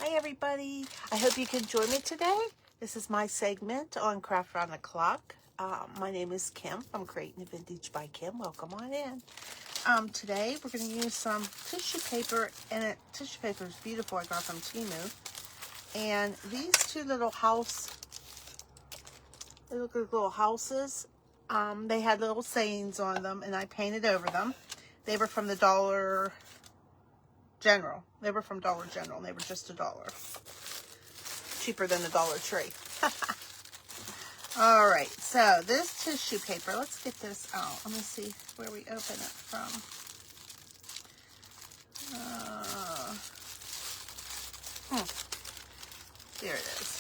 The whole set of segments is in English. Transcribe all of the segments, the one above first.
Hi everybody, I hope you can join me today. This is my segment on Craft Round the Clock. My name is Kim from Creating Vintage by Kim. Welcome on in. Today we're going to use some tissue paper, and tissue paper is beautiful. I got from Temu. And these two little little houses, they had little sayings on them, and I painted over them. They were from the Dollar General. They were from Dollar General, and they were just $1. Cheaper than the Dollar Tree. All right, so this tissue paper, let's get this out. Let me see where we open it from. There it is.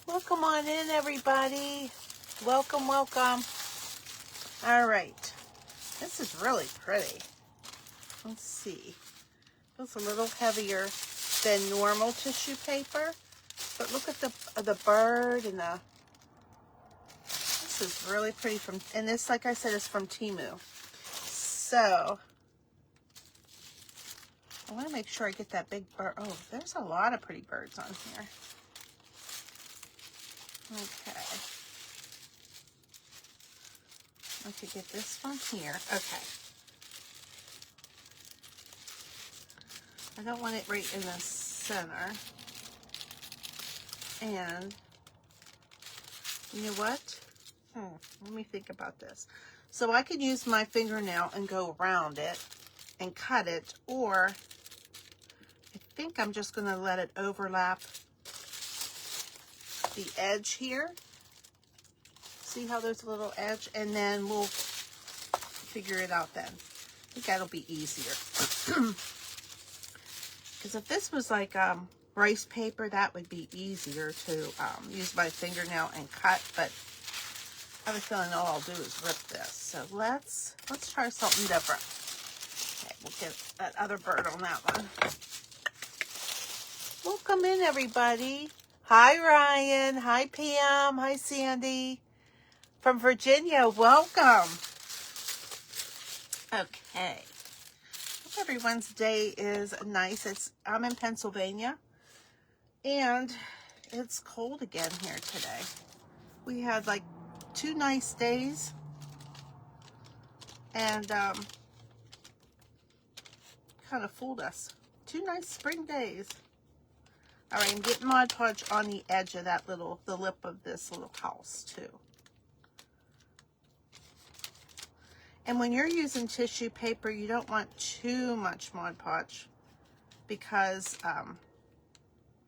Welcome on in, everybody. Welcome, welcome. All right. This is really pretty. Let's see. It's a little heavier than normal tissue paper, but look at the bird and the. This is really pretty and this, like I said, is from Temu. So I want to make sure I get that big bird. Oh, there's a lot of pretty birds on here. Okay. I could get this one here. Okay. I don't want it right in the center. And you know what? Let me think about this. So I could use my fingernail and go around it and cut it, or I think I'm just going to let it overlap the edge here. See how there's a little edge? And then we'll figure it out then. I think that'll be easier. Because if this was like rice paper, that would be easier to use my fingernail and cut, but I have a feeling all I'll do is rip this. So let's try something different. Okay, we'll get that other bird on that one. Welcome in, everybody. Hi, Ryan. Hi, Pam. Hi, Sandy. From Virginia, welcome. Okay. Hope everyone's day is nice. I'm in Pennsylvania, and it's cold again here today. We had like 2 nice days, and kind of fooled us. 2 nice spring days. All right, I'm getting Mod Podge on the edge of that the lip of this little house too. And when you're using tissue paper, you don't want too much Mod Podge because,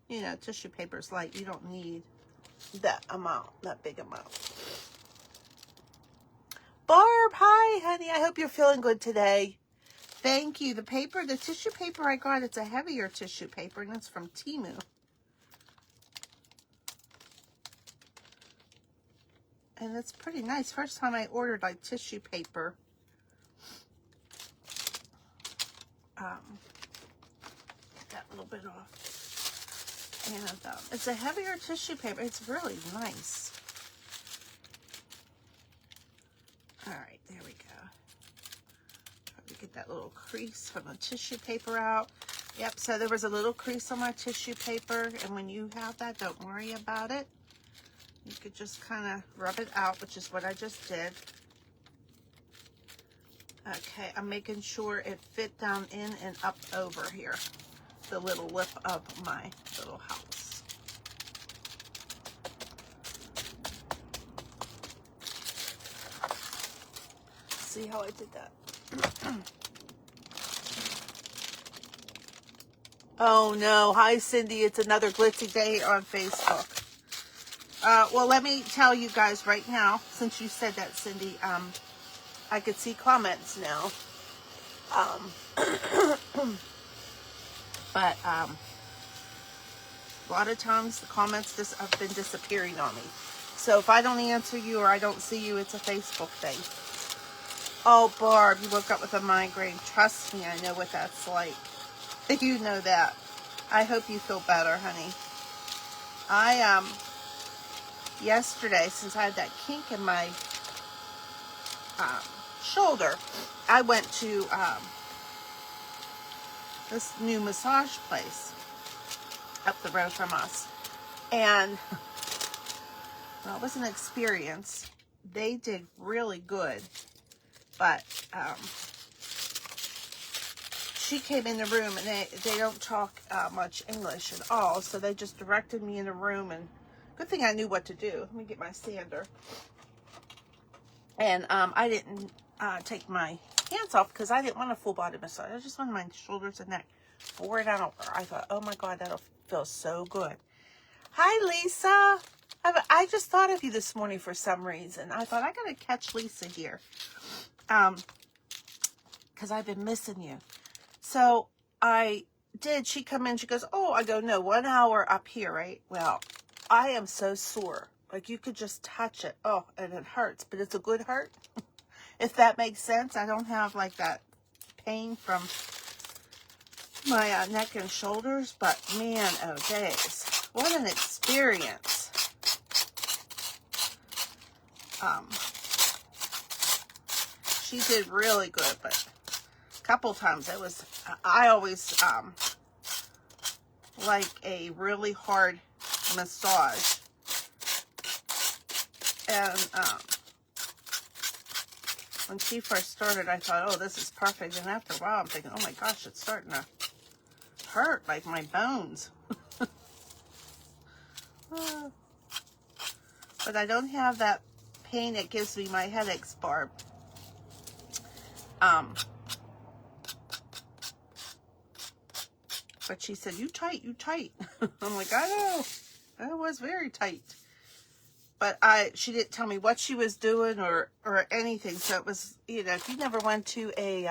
you know, tissue paper is light. You don't need that big amount. Barb, hi, honey. I hope you're feeling good today. Thank you. The tissue paper I got, it's a heavier tissue paper, and it's from Temu. And it's pretty nice. First time I ordered like tissue paper. Get that little bit off. And it's a heavier tissue paper. It's really nice. All right, there we go. Try to get that little crease from the tissue paper out. Yep, so there was a little crease on my tissue paper, and when you have that, don't worry about it. You could just kind of rub it out, which is what I just did. Okay, I'm making sure it fit down in and up over here, the little lip of my little house. See how I did that? Oh no, hi Cindy, it's another glitzy day on Facebook. Well, let me tell you guys right now, since you said that, Cindy, I could see comments now. But a lot of times the comments just have been disappearing on me. So if I don't answer you or I don't see you, it's a Facebook thing. Oh, Barb, you woke up with a migraine. Trust me, I know what that's like. You know that. I hope you feel better, honey. Yesterday, since I had that kink in my shoulder, I went to this new massage place up the road from us. And well, it was an experience. They did really good, but she came in the room and they don't talk much English at all, so they just directed me in the room, and good thing I knew what to do. Let me get my sander. And I didn't take my hands off because I didn't want a full body massage. I just wanted my shoulders and neck. 4 hours. I thought, oh my God, that'll feel so good. Hi, Lisa. I just thought of you this morning for some reason. I thought I gotta catch Lisa here, because I've been missing you. So I did. She come in. She goes, oh, I go, no, 1 hour up here, right? Well, I am so sore. Like, you could just touch it. Oh, and it hurts, but it's a good hurt. If that makes sense. I don't have like that pain from my neck and shoulders, but man, oh days, what an experience. She did really good, but a couple times it was, I always like a really hard massage. And when she first started, I thought, oh, this is perfect. And after a while, I'm thinking, oh my gosh, it's starting to hurt, like my bones. But I don't have that pain that gives me my headaches, Barb. But she said, you tight, you tight. I'm like, I know. That was very tight. But she didn't tell me what she was doing or anything. So it was, you know, if you never went to a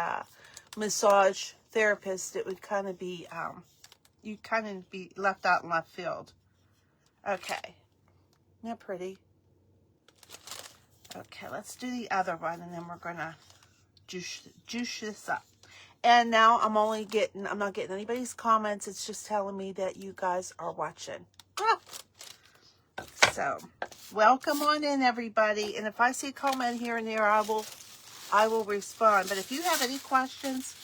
massage therapist, it would kind of be, you'd kind of be left out in left field. Okay. Isn't that pretty? Okay, let's do the other one, and then we're going to juice this up. And now I'm not getting anybody's comments. It's just telling me that you guys are watching. Ah. So, welcome on in, everybody. And if I see a comment here and there, I will respond. But if you have any questions,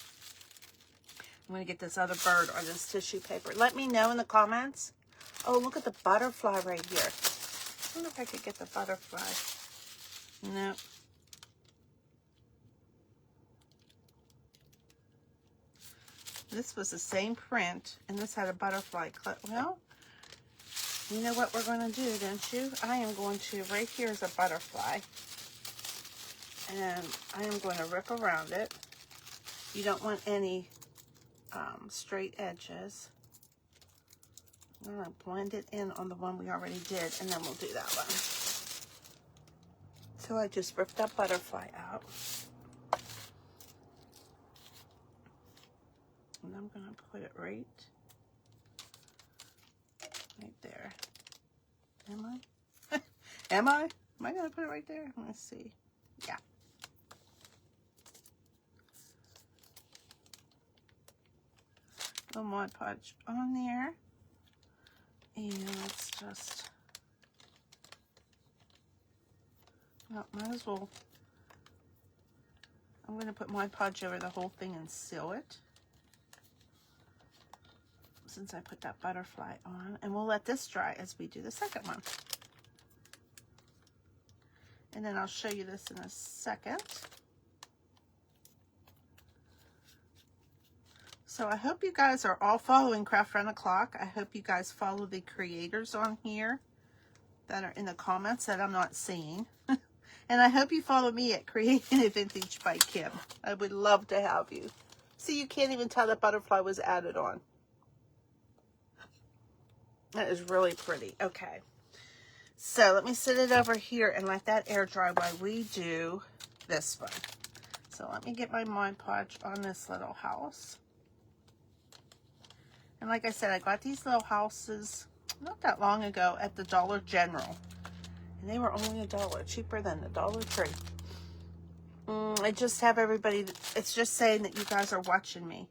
I'm going to get this other bird or this tissue paper. Let me know in the comments. Oh, look at the butterfly right here. I wonder if I could get the butterfly. No. This was the same print, and this had a butterfly clip. Well, you know what we're going to do, don't you? I am going to, right here is a butterfly, and I am going to rip around it. You don't want any straight edges. I'm going to blend it in on the one we already did, and then we'll do that one. So I just ripped that butterfly out. And I'm going to put it right there. Am I? Am I? Am I going to put it right there? Let's see. Yeah. A little Mod Podge on there. And let's just, well, might as well, I'm going to put Mod Podge over the whole thing and seal it, since I put that butterfly on. And we'll let this dry as we do the second one. And then I'll show you this in a second. So I hope you guys are all following Craft Round the Clock. I hope you guys follow the creators on here that are in the comments that I'm not seeing. And I hope you follow me at Creating a Vintage by Kim. I would love to have you. See, you can't even tell that butterfly was added on. That is really pretty. Okay. So let me sit it over here and let that air dry while we do this one. So let me get my Mod Podge on this little house. And like I said, I got these little houses not that long ago at the Dollar General. And they were only $1, cheaper than the Dollar Tree. I just have everybody, it's just saying that you guys are watching me.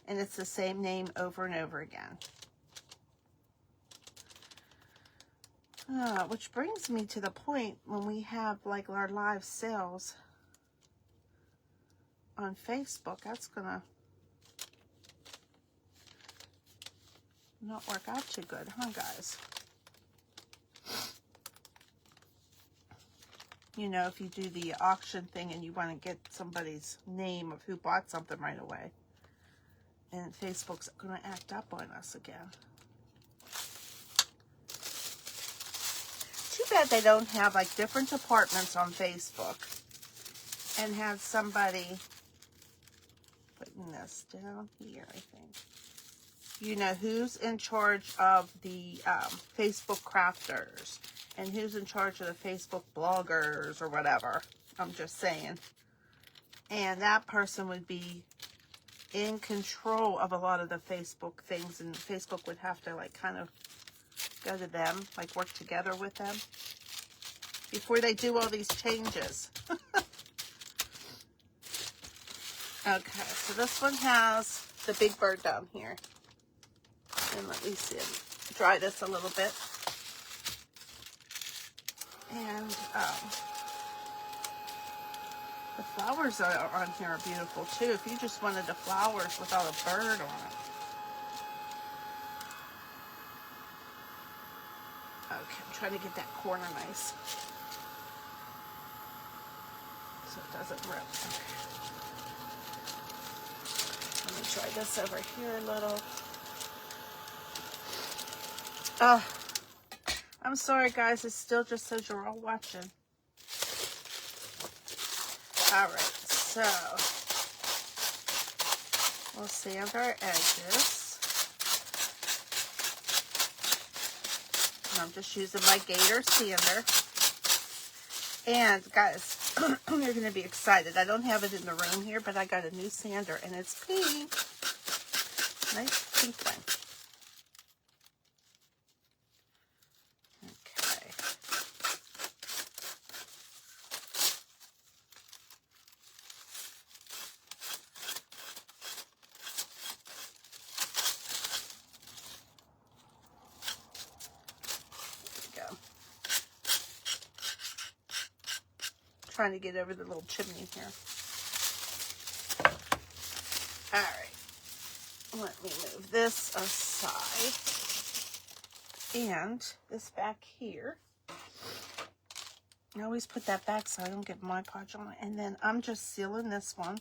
And it's the same name over and over again. Which brings me to the point when we have like our live sales on Facebook. That's gonna, not work out too good, huh, guys? You know, if you do the auction thing and you want to get somebody's name of who bought something right away. And Facebook's going to act up on us again. Too bad they don't have like different departments on Facebook and have somebody putting this down here, I think. You know, who's in charge of the Facebook crafters and who's in charge of the Facebook bloggers or whatever. I'm just saying. And that person would be in control of a lot of the Facebook things, and Facebook would have to like kind of go to them, like work together with them before they do all these changes. Okay, so this one has the big bird down here. And let me see, dry this a little bit. And the flowers are on here are beautiful too. If you just wanted the flowers without a bird on it. Okay, I'm trying to get that corner nice, so it doesn't rip. Okay. Let me try this over here a little. I'm sorry guys, it still just says you're all watching. Alright, so we'll sand our edges. And I'm just using my Gator sander. And guys, you're going to be excited. I don't have it in the room here, but I got a new sander and it's pink. Nice pink one. Okay. There we go. Trying to get over the little chimney here. All right. Let me move this aside. And this back here. I always put that back so I don't get Mod Podge on it. And then I'm just sealing this one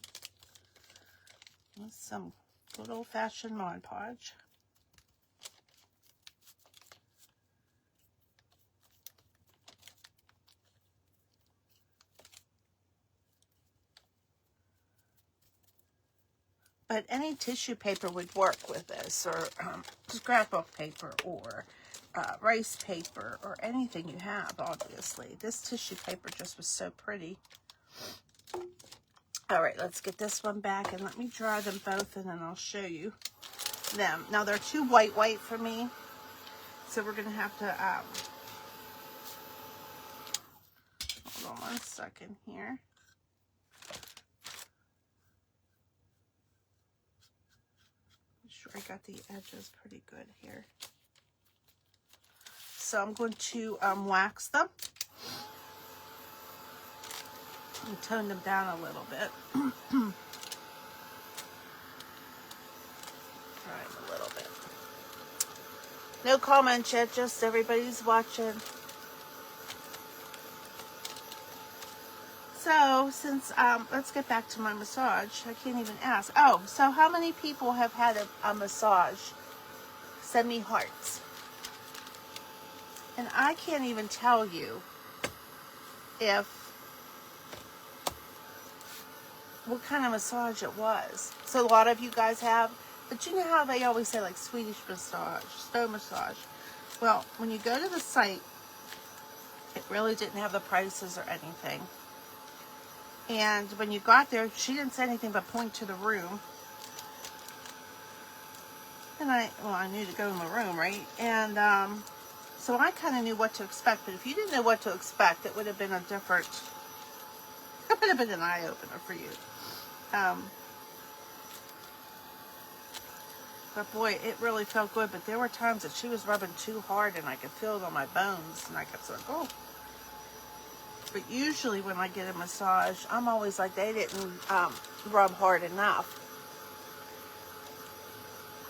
with some good old-fashioned Mod Podge. But any tissue paper would work with this, or scrapbook paper, or rice paper, or anything you have, obviously. This tissue paper just was so pretty. All right, let's get this one back, and let me dry them both, and then I'll show you them. Now, they're too white for me, so we're going to have to, hold on one second here. I got the edges pretty good here. So I'm going to wax them and tone them down a little bit. Try them a little bit. No comments yet, just everybody's watching. So, since, let's get back to my massage. I can't even ask. Oh, so how many people have had a massage? Send me hearts. And I can't even tell you what kind of massage it was. So a lot of you guys have, but you know how they always say like Swedish massage, stone massage. Well, when you go to the site, it really didn't have the prices or anything. And when you got there, she didn't say anything but point to the room. And I knew to go in the room, right? And so I kind of knew what to expect. But if you didn't know what to expect, it would have been it would have been an eye-opener for you. But boy, it really felt good. But there were times that she was rubbing too hard and I could feel it on my bones. And I kept saying, oh. But usually when I get a massage, I'm always like, they didn't rub hard enough.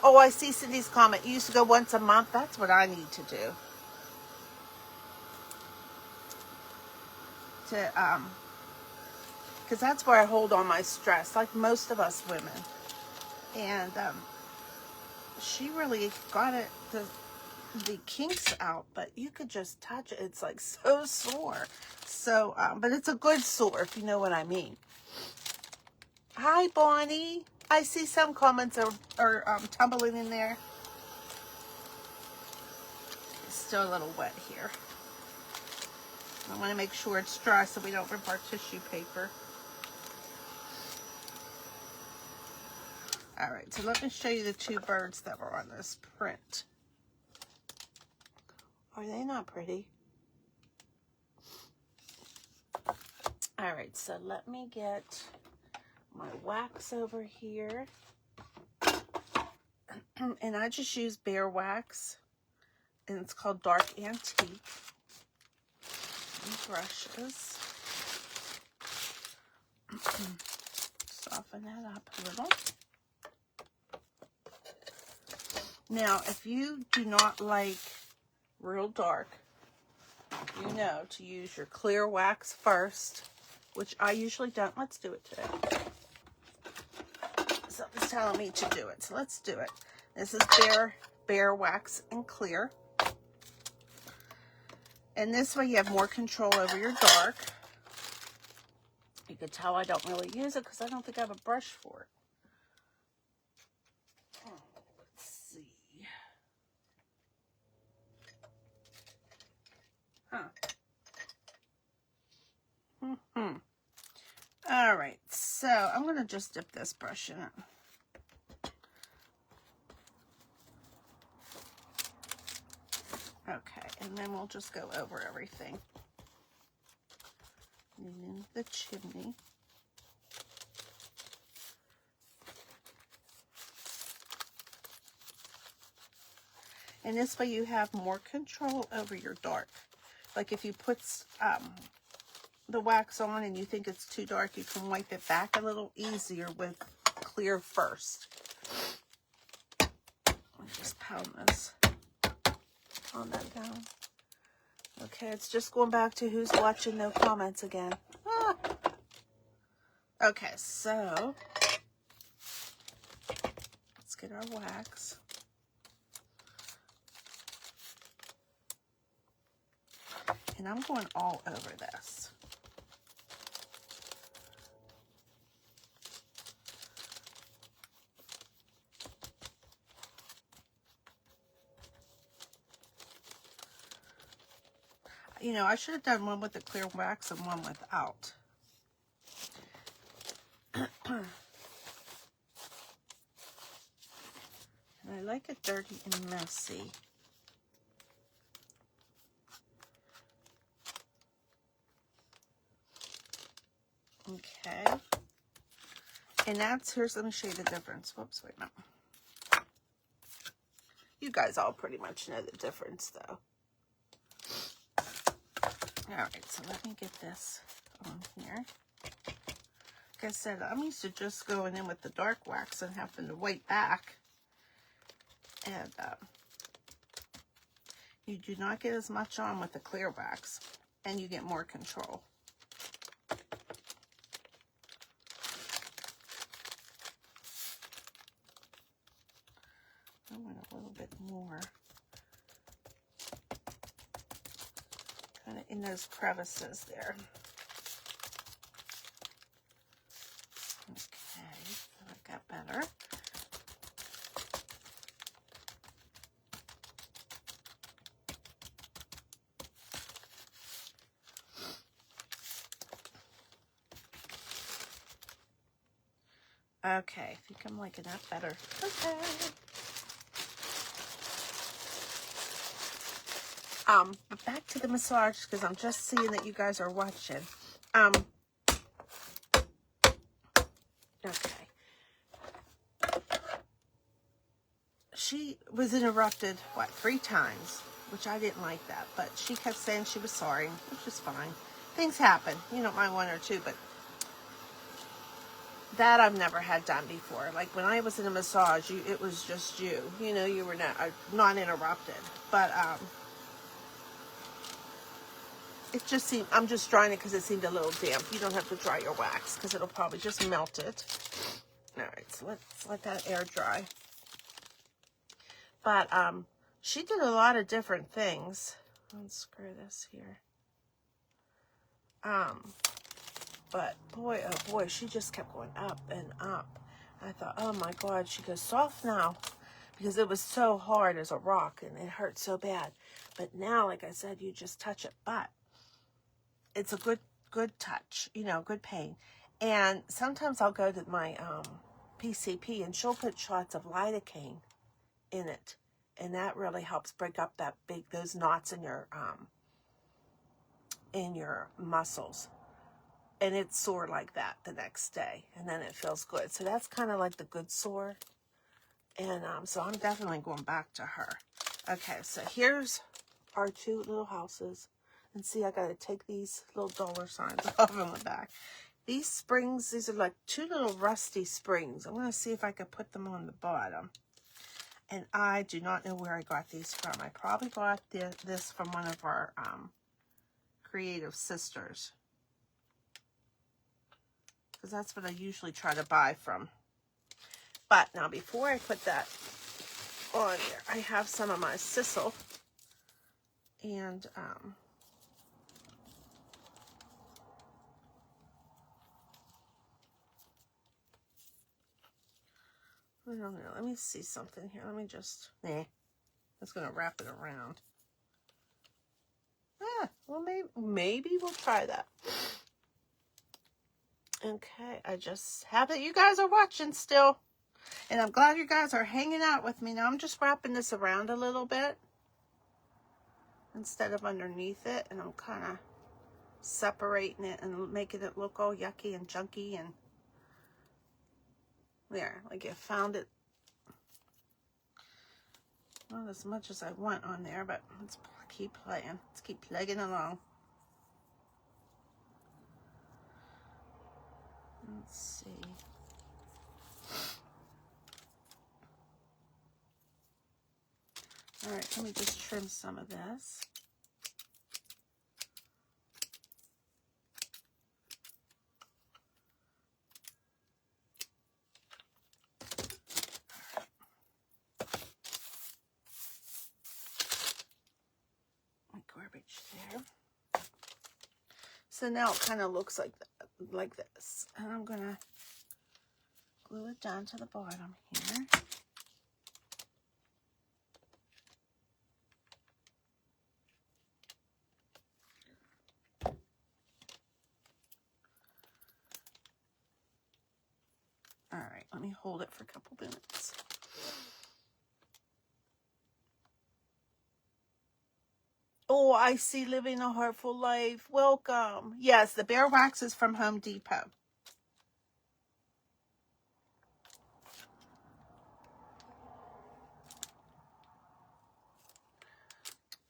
Oh, I see Cindy's comment. You used to go once a month. That's what I need to do. Because that's where I hold on my stress, like most of us women. And she really got it, the kinks out, but you could just touch it. It's like so sore. So, but it's a good sore, if you know what I mean. Hi, Bonnie. I see some comments are tumbling in there. It's still a little wet here. I want to make sure it's dry so we don't rip our tissue paper. All right, so let me show you the two birds that were on this print. Are they not pretty? All right, so let me get my wax over here. And I just use bare wax, and it's called Dark Antique. And brushes. Soften that up a little. Now, if you do not like real dark, you know to use your clear wax first, which I usually don't. Let's do it today. Something's telling me to do it, so let's do it. This is bare wax and clear. And this way you have more control over your dark. You can tell I don't really use it because I don't think I have a brush for it. Let's see. All right, so I'm going to just dip this brush in it. Okay, and then we'll just go over everything. And then the chimney. And this way you have more control over your dark. Like if you put the wax on and you think it's too dark, you can wipe it back a little easier with clear first. I'll just pound that down. Okay, it's just going back to who's watching, no comments again. Ah. Okay, so let's get our wax. And I'm going all over this. You know, I should have done one with the clear wax and one without. And I like it dirty and messy. Okay. And here's, let me show you the difference. Whoops, wait a minute. You guys all pretty much know the difference though. All right, so let me get this on here. Like I said, I'm used to just going in with the dark wax and having to wipe back. And you do not get as much on with the clear wax, and you get more control. I want a little bit more. Kind of in those crevices there. Okay, that got better. Okay, I think I'm liking that better. Okay. But back to the massage, because I'm just seeing that you guys are watching. Okay. She was interrupted, 3 times, which I didn't like that, but she kept saying she was sorry, which is fine. Things happen. You don't mind 1 or 2, but that I've never had done before. Like when I was in a massage, it was just you. You know, you were not interrupted. But it just seemed, I'm just drying it because it seemed a little damp. You don't have to dry your wax because it'll probably just melt it. All right, so let's let that air dry. But she did a lot of different things. Unscrew this here. But boy, oh boy, she just kept going up and up. I thought, oh my God, she goes soft now, because it was so hard as a rock and it hurt so bad. But now, like I said, you just touch it, but it's a good touch, you know, good pain. And sometimes I'll go to my PCP and she'll put shots of lidocaine in it, and that really helps break up those knots in your muscles. And it's sore like that the next day, and then it feels good. So that's kind of like the good sore. And so I'm definitely going back to her. Okay, so here's our two little houses. And see, I got to take these little dollar signs off on the back. These springs, these are like two little rusty springs. I'm going to see if I can put them on the bottom. And I do not know where I got these from. I probably got this from one of our creative sisters, because that's what I usually try to buy from. But now, before I put that on there, I have some of my sisal, and I don't know. Let me see something here. Let me just, it's going to wrap it around. Well, maybe we'll try that. Okay, I just have it. You guys are watching still. And I'm glad you guys are hanging out with me. Now I'm just wrapping this around a little bit instead of underneath it. And I'm kind of separating it and making it look all yucky and junky. And there, like I found it. Not as much as I want on there, but let's keep playing. Let's keep plugging along. Let's see. All right, let me just trim some of this. My garbage there. So now it kind of looks like this. And I'm going to glue it down to the bottom here. All right, let me hold it for a couple minutes. Oh, I see Living a Heartful Life. Welcome. Yes, the Bear Wax is from Home Depot.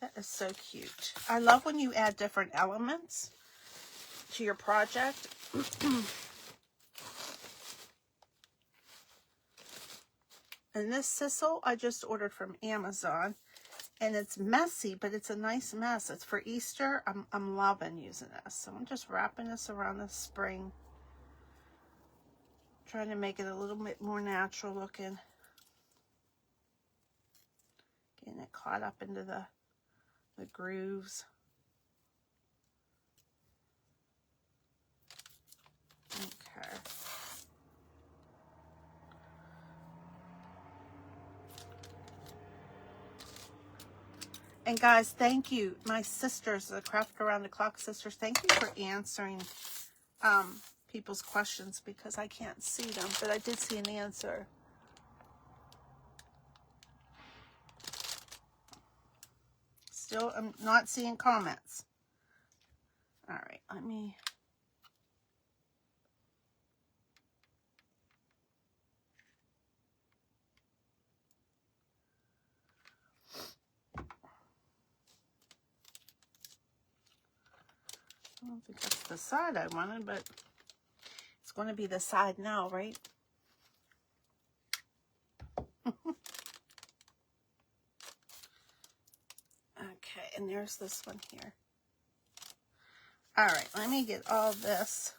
That is so cute. I love when you add different elements to your project. And this sisal I just ordered from Amazon. And it's messy, but it's a nice mess. It's for Easter. I'm loving using this. So I'm just wrapping this around the spring. Trying to make it a little bit more natural looking. Getting it caught up into the grooves. Okay. And guys, thank you, my sisters, the Craft Around the Clock sisters. Thank you for answering people's questions, because I can't see them, but I did see an answer. Still, I'm not seeing comments. All right, let me. I don't think that's the side I wanted, but it's going to be the side now, right? Okay, and there's this one here. All right, let me get all this.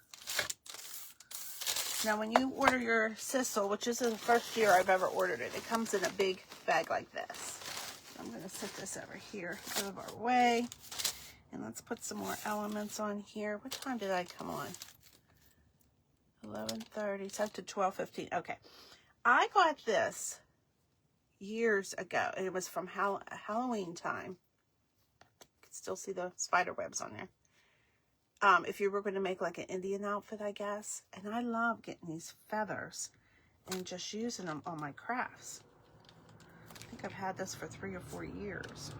Now, when you order your sisal, which is the first year I've ever ordered it, it comes in a big bag like this. I'm going to set this over here out of our way. And let's put some more elements on here. What time did I come on? 11:30. It's up to 12:15. Okay. I got this years ago. It was from Halloween time. You can still see the spider webs on there. If you were going to make like an Indian outfit, I guess. And I love getting these feathers and just using them on my crafts. I think I've had this for 3 or 4 years.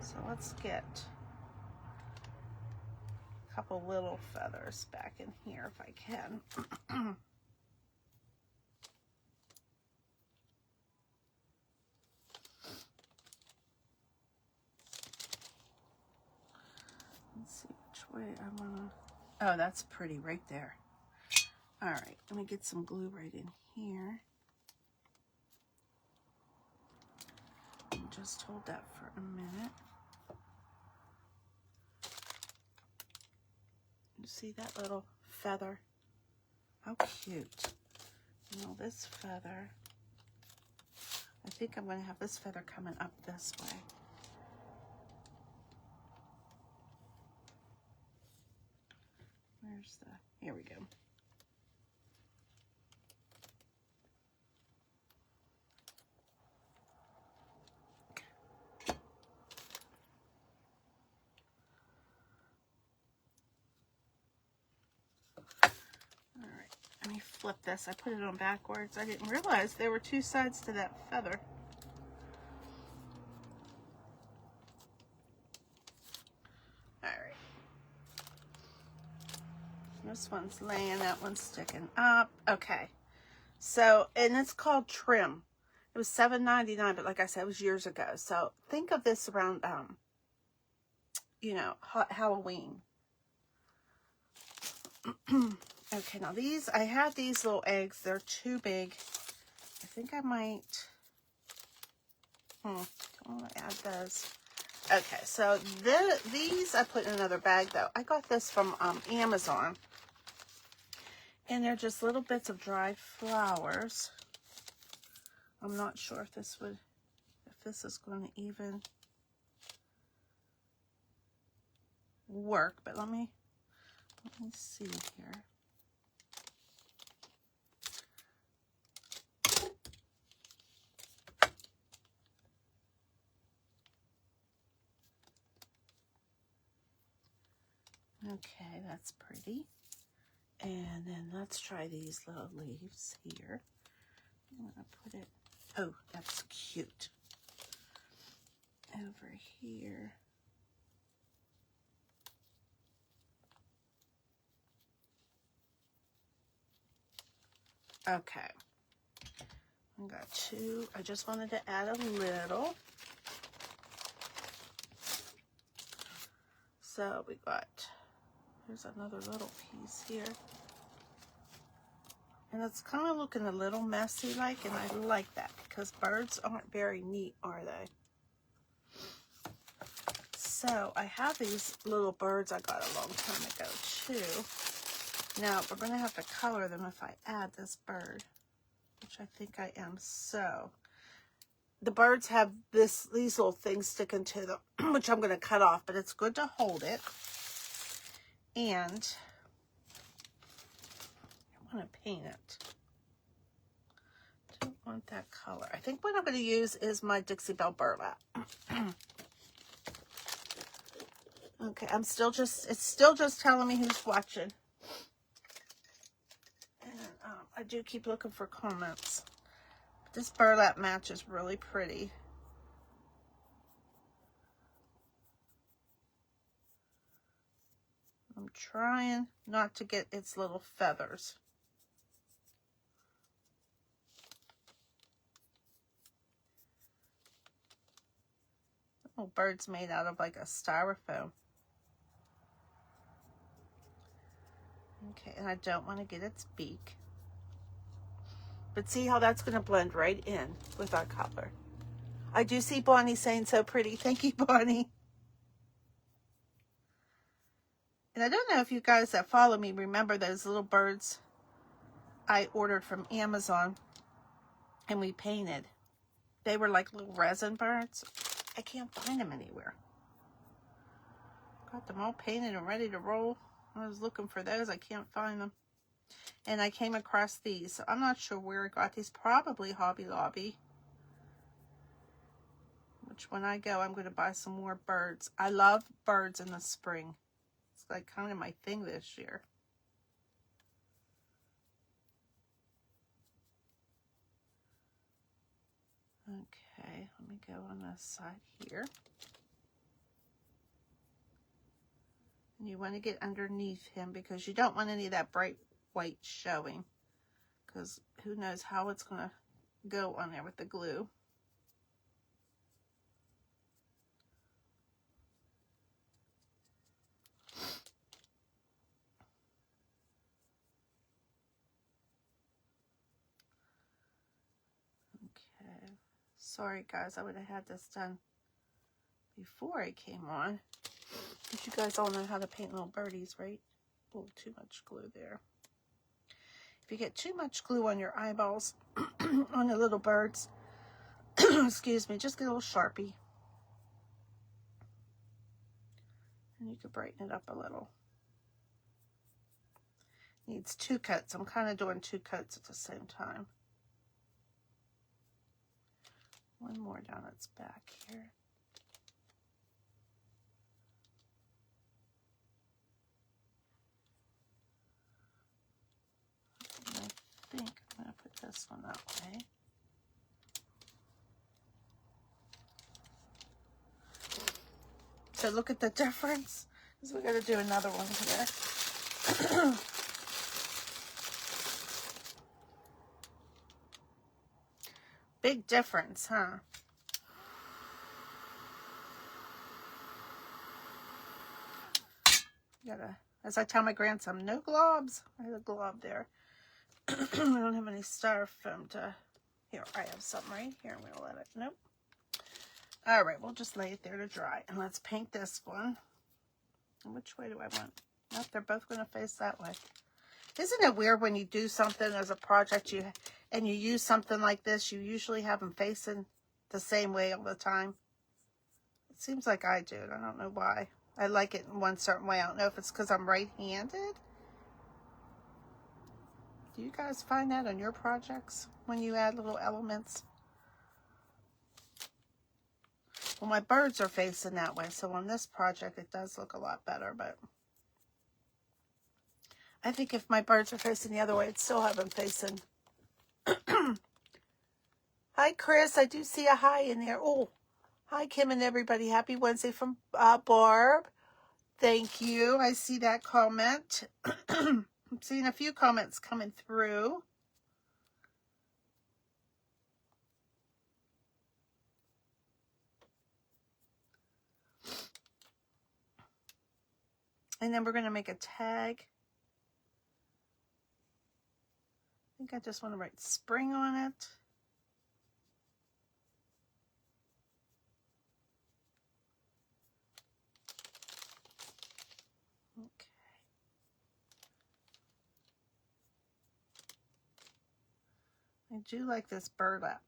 So let's get a couple little feathers back in here if I can. Let's see which way I want to... Oh, that's pretty right there. All right, let me get some glue right in here. And just hold that for a minute. You see that little feather? How cute. Now this feather, I think I'm going to have this feather coming up this way. Where's the, here we go. All right, let me flip this. I put it on backwards. I didn't realize there were 2 sides to that feather. All right. This one's laying, that one's sticking up. Okay. So, and it's called Trim. It was $7.99, but like I said, it was years ago. So think of this around, you know, Halloween. Okay, now these, I had these little eggs. They're too big. I think I might, don't want to add those. Okay, so these I put in another bag though. I got this from Amazon. And they're just little bits of dried flowers. I'm not sure if this is going to even work, but let me see here. Okay, that's pretty. And then let's try these little leaves here. I'm going to put it, oh, that's cute. Over here. Okay. I got 2. I just wanted to add a little. So we got, here's another little piece here. And it's kind of looking a little messy like, and I like that because birds aren't very neat, are they? So I have these little birds I got a long time ago too. Now we're going to have to color them if I add this bird, which I think I am. So the birds have these little things sticking to them, which I'm going to cut off, but it's good to hold it. And I want to paint it. Don't want that color. I think what I'm going to use is my Dixie Belle burlap. Okay, it's still just telling me who's watching. And I do keep looking for comments. This burlap match is really pretty. I'm trying not to get its little feathers. Little bird's made out of like a styrofoam. Okay, and I don't want to get its beak. But see how that's going to blend right in with our color. I do see Bonnie saying so pretty. Thank you, Bonnie. And I don't know if you guys that follow me remember those little birds I ordered from Amazon and we painted. They were like little resin birds. I can't find them anywhere. Got them all painted and ready to roll. I was looking for those. I can't find them. And I came across these. So I'm not sure where I got these. Probably Hobby Lobby. Which when I go, I'm going to buy some more birds. I love birds in the spring. It's like kind of my thing this year. Okay, let me go on this side here. And you want to get underneath him because you don't want any of that bright white showing. Because who knows how it's going to go on there with the glue. Okay. Sorry guys, I would have had this done before I came on. But you guys all know how to paint little birdies, right? Oh, too much glue there. If you get too much glue on your eyeballs, on the little birds, excuse me, just get a little Sharpie. And you can brighten it up a little. Needs 2 coats. I'm kind of doing 2 coats at the same time. One more down its back here. And I think I'm going to put this one that way. So look at the difference. So we're going to do another one here. Big difference, huh? Gotta, as I tell my grandson, no globs. I had a glob there. I don't have any styrofoam to. Here, I have some right here. I'm gonna let it. Nope. All right, we'll just lay it there to dry, and let's paint this one. And which way do I want? Nope, they're both gonna face that way. Isn't it weird when you do something as a project and you use something like this? You usually have them facing the same way all the time. It seems like I do. I don't know why. I like it in one certain way. I don't know if it's because I'm right-handed. Do you guys find that on your projects when you add little elements? Well, my birds are facing that way, so on this project it does look a lot better, but I think if my birds are facing the other way, I'd still have them facing. Hi, Chris. I do see a hi in there. Oh, hi, Kim and everybody. Happy Wednesday from Barb. Thank you. I see that comment. I'm seeing a few comments coming through. And then we're going to make a tag. I think I just want to write spring on it. Okay. I do like this burlap.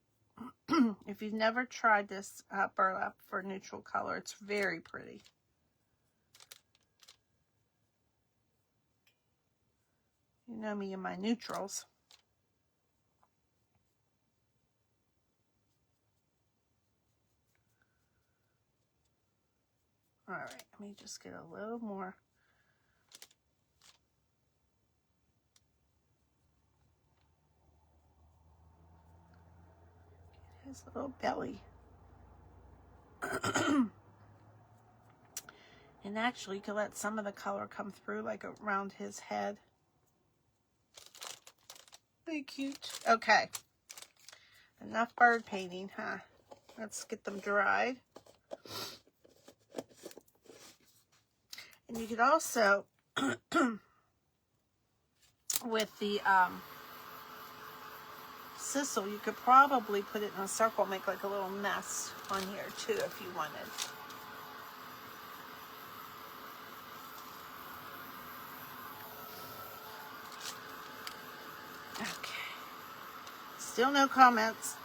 If you've never tried this burlap for neutral color, it's very pretty. You know me and my neutrals. All right, let me just get a little more. Get his little belly. And actually, you can let some of the color come through, like around his head. Very cute. Okay. Enough bird painting, huh? Let's get them dried. And you could also with the sisal, you could probably put it in a circle, make like a little nest on here too if you wanted. Okay. Still no comments.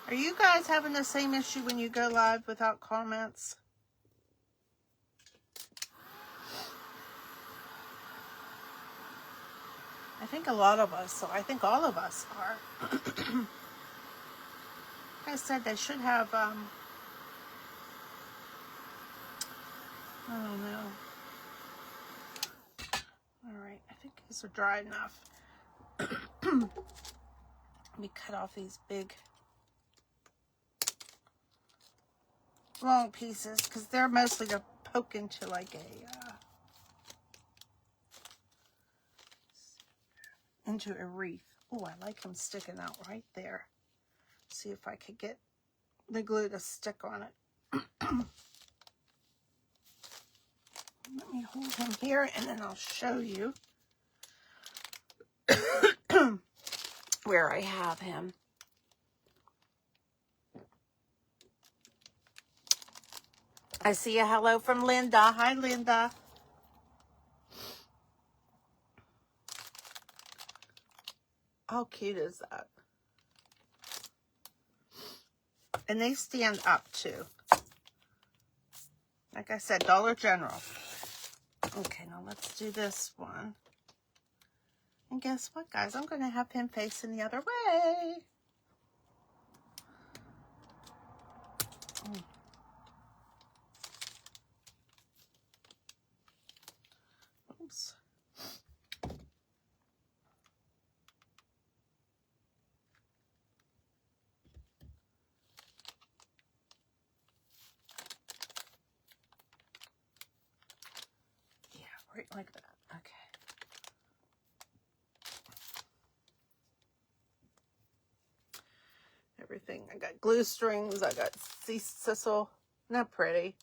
Are you guys having the same issue when you go live without comments? I think a lot of us, so I think all of us are. Like I said, they should have, I don't know. All right, I think these are dry enough. Let me cut off these big long pieces because they're mostly to poke into like a into a wreath. Oh, I like them sticking out right there. See if I could get the glue to stick on it. Let me hold him here and then I'll show you where I have him. I see a hello from Linda. Hi, Linda. How cute is that? And they stand up too. Like I said, Dollar General. Okay, now let's do this one. And guess what, guys? I'm going to have him facing the other way. Oh. Oops. Yeah, right like that. Okay. Everything. I got glue strings. I got sisal. Not pretty.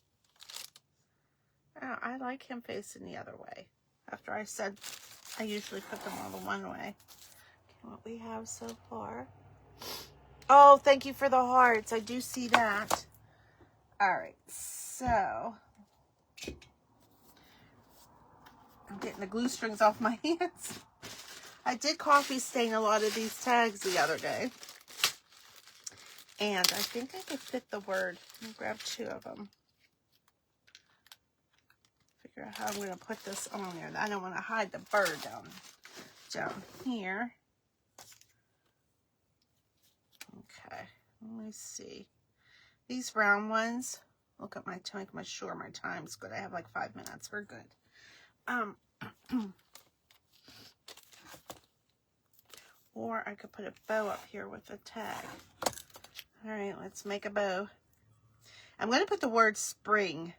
Oh, I like him facing the other way. After I said I usually put them all the one way. Okay, what we have so far. Oh, thank you for the hearts. I do see that. All right, so I'm getting the glue strings off my hands. I did coffee stain a lot of these tags the other day. And I think I could fit the word. Let me grab 2 of them. Figure out how I'm going to put this on there. I don't want to hide the bird down here. Okay, let me see. These round ones, look at my time, make sure my time's good. I have like 5 minutes. We're good. Or I could put a bow up here with a tag. All right, let's make a bow. I'm going to put the word spring.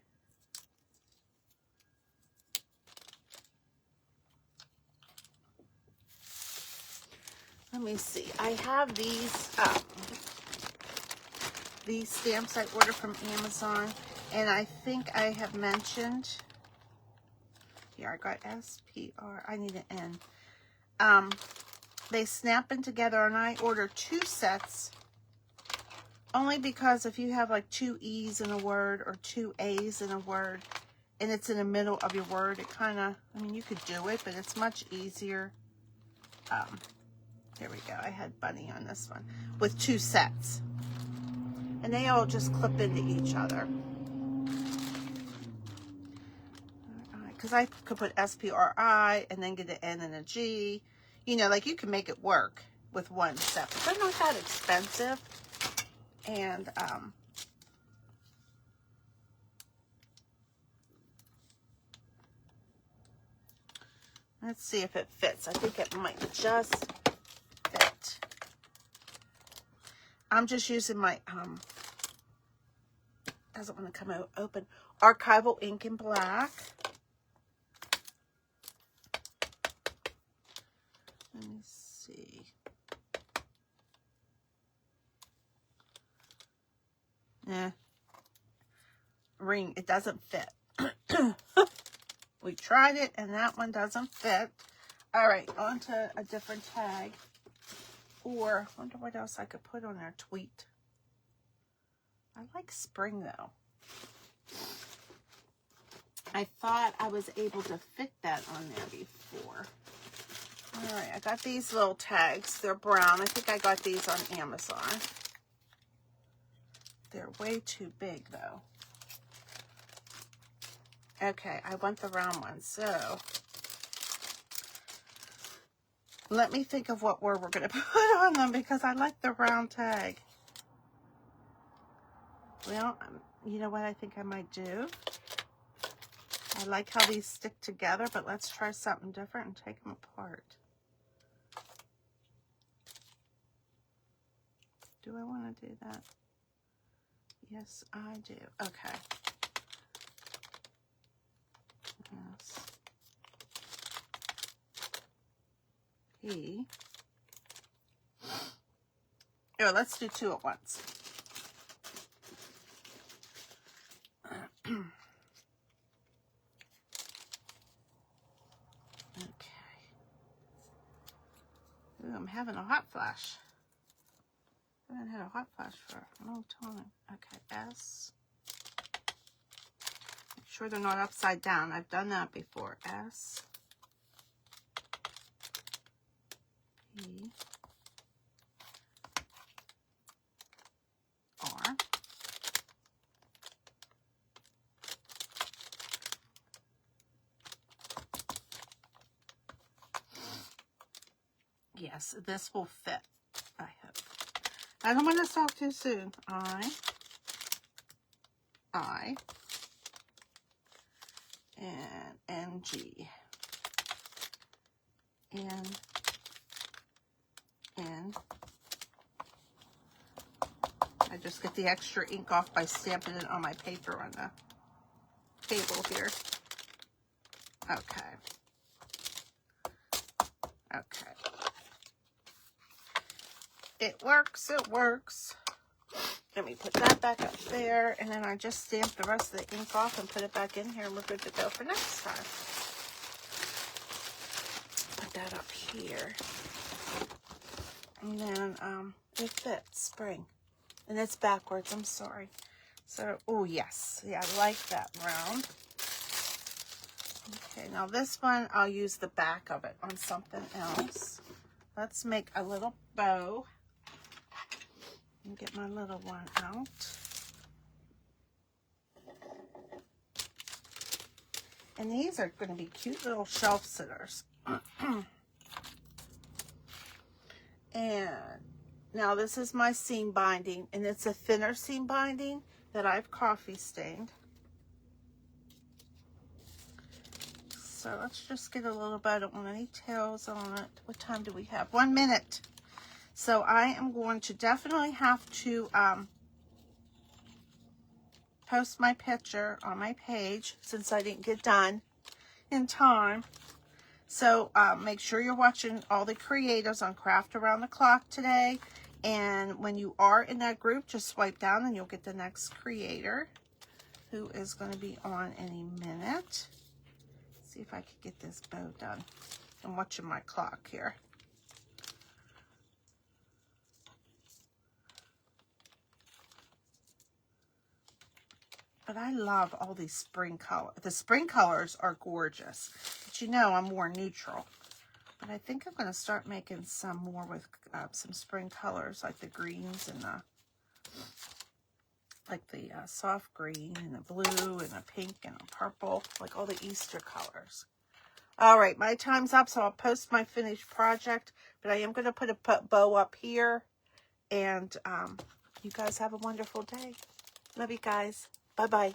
Let me see. I have these stamps I ordered from Amazon, and I think I have mentioned. Here, I got SPR. I need an N. They snap in together, and I ordered 2 sets. Only because if you have like 2 E's in a word or 2 A's in a word, and it's in the middle of your word, it kind of, I mean, you could do it, but it's much easier. There we go. I had bunny on this one with 2 sets. And they all just clip into each other. Because I could put SPRI and then get an N and a G. You know, like you can make it work with 1 set. But they're not that expensive. And, let's see if it fits. I think it might just fit. I'm just using my, doesn't want to come out open, archival ink in black. Let me see. Ring, it doesn't fit. We tried it, and that one doesn't fit. All right, on to a different tag. Or, I wonder what else I could put on there. Tweet. I like spring, though. I thought I was able to fit that on there before. All right, I got these little tags. They're brown. I think I got these on Amazon. They're way too big, though. Okay, I want the round one. So, let me think of what word we're going to put on them because I like the round tag. Well, you know what I think I might do? I like how these stick together, but let's try something different and take them apart. Do I want to do that? Yes, I do. Okay. Yes. P. Oh, let's do two at once. Okay. Ooh, I'm having a hot flash. I haven't had a hot flash for a long time. Okay, S. Make sure they're not upside down. I've done that before. S. P. R. Yes, this will fit, I hope. I don't want to talk too soon. I, and NG, N, I just get the extra ink off by stamping it on my paper on the table here. Okay. Okay. It works, it works. Let me put that back up there, and then I just stamp the rest of the ink off and put it back in here, and we're good to go for next time. Put that up here. And then it fits, spring. And it's backwards, I'm sorry. So, oh yes, yeah, I like that round. Okay, now this one, I'll use the back of it on something else. Let's make a little bow. And get my little one out. And these are going to be cute little shelf sitters. And now this is my seam binding, and it's a thinner seam binding that I've coffee stained. So let's just get a little bit. I don't want any tails on it. What time do we have? 1 minute. So I am going to definitely have to post my picture on my page since I didn't get done in time. So make sure you're watching all the creators on Craft Around the Clock today. And when you are in that group, just swipe down and you'll get the next creator who is going to be on any minute. See if I could get this bow done. I'm watching my clock here. But I love all these spring colors. The spring colors are gorgeous. But you know, I'm more neutral. But I think I'm going to start making some more with some spring colors, like the greens and the soft green and the blue and the pink and the purple, like all the Easter colors. All right, my time's up, so I'll post my finished project. But I am going to put a bow up here. And you guys have a wonderful day. Love you guys. Bye-bye.